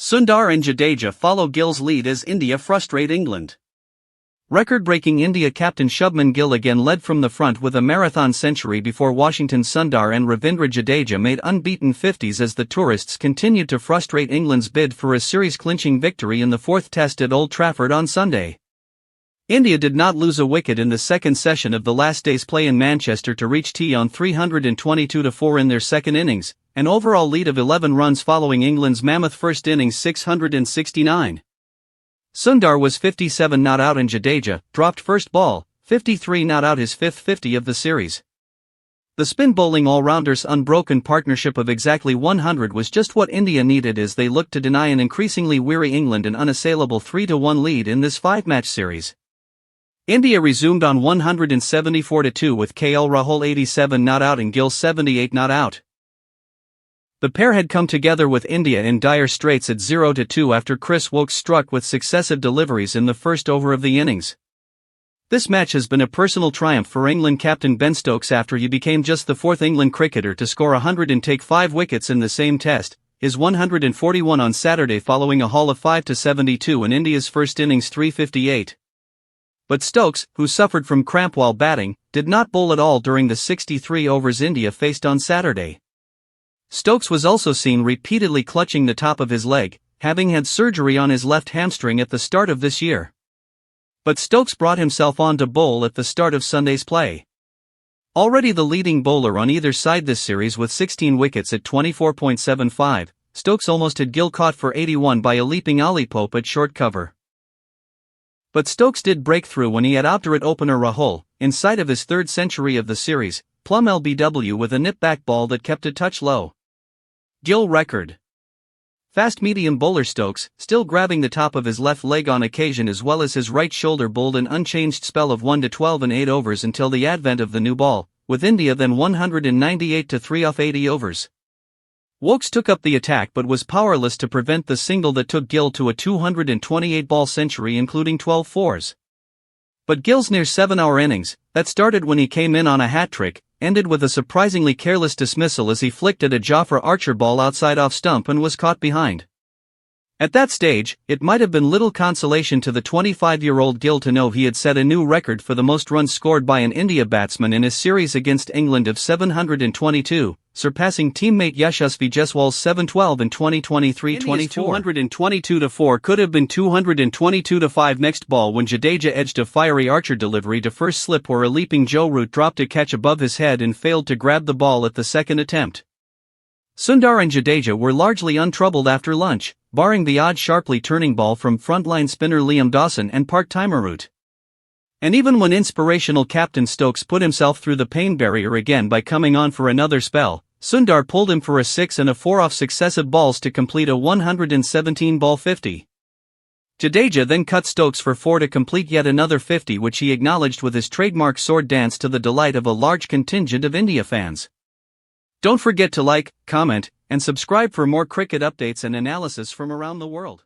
Sundar and Jadeja follow Gill's lead as India frustrate England. Record-breaking India captain Shubman Gill again led from the front with a marathon century before Washington's Sundar and Ravindra Jadeja made unbeaten 50s as the tourists continued to frustrate England's bid for a series-clinching victory in the fourth test at Old Trafford on Sunday. India did not lose a wicket in the second session of the last day's play in Manchester to reach tea on 322-4 in their second innings, an overall lead of 11 runs following England's mammoth first innings 669. Sundar was 57 not out and Jadeja dropped first ball, 53 not out, his fifth 50 of the series. The spin bowling all-rounders' unbroken partnership of exactly 100 was just what India needed as they looked to deny an increasingly weary England an unassailable 3-1 lead in this five-match series. India resumed on 174-2 with KL Rahul 87 not out and Gill 78 not out. The pair had come together with India in dire straits at 0-2 after Chris Woakes struck with successive deliveries in the first over of the innings. This match has been a personal triumph for England captain Ben Stokes after he became just the fourth England cricketer to score 100 and take 5 wickets in the same test, his 141 on Saturday following a haul of 5-72 in India's first innings 358. But Stokes, who suffered from cramp while batting, did not bowl at all during the 63 overs India faced on Saturday. Stokes was also seen repeatedly clutching the top of his leg, having had surgery on his left hamstring at the start of this year. But Stokes brought himself on to bowl at the start of Sunday's play. Already the leading bowler on either side this series with 16 wickets at 24.75, Stokes almost had Gill caught for 81 by a leaping Ollie Pope at short cover. But Stokes did break through when he had outdid opener Rahul, in sight of his third century of the series, plumb LBW with a nip-back ball that kept a touch low. Gill record. Fast-medium bowler Stokes, still grabbing the top of his left leg on occasion as well as his right shoulder, bowled an unchanged spell of 1-12 in 8 overs until the advent of the new ball, with India then 198-3 off 80 overs. Woakes took up the attack but was powerless to prevent the single that took Gill to a 228-ball century including 12 fours. But Gill's near 7-hour innings, that started when he came in on a hat-trick, ended with a surprisingly careless dismissal as he flicked at a Jofra Archer ball outside off stump and was caught behind. At that stage, it might have been little consolation to the 25-year-old Gill to know he had set a new record for the most runs scored by an India batsman in a series against England of 722, surpassing teammate Yashasvi Jaiswal's 712 in 2023-24. 222-4 could have been 222-5 next ball when Jadeja edged a fiery Archer delivery to first slip where a leaping Joe Root dropped a catch above his head and failed to grab the ball at the second attempt. Sundar and Jadeja were largely untroubled after lunch, barring the odd sharply turning ball from frontline spinner Liam Dawson and part-timer Root. And even when inspirational captain Stokes put himself through the pain barrier again by coming on for another spell, Sundar pulled him for a 6 and a 4 off successive balls to complete a 117-ball 50. Jadeja then cut Stokes for 4 to complete yet another 50, which he acknowledged with his trademark sword dance to the delight of a large contingent of India fans. Don't forget to like, comment, and subscribe for more cricket updates and analysis from around the world.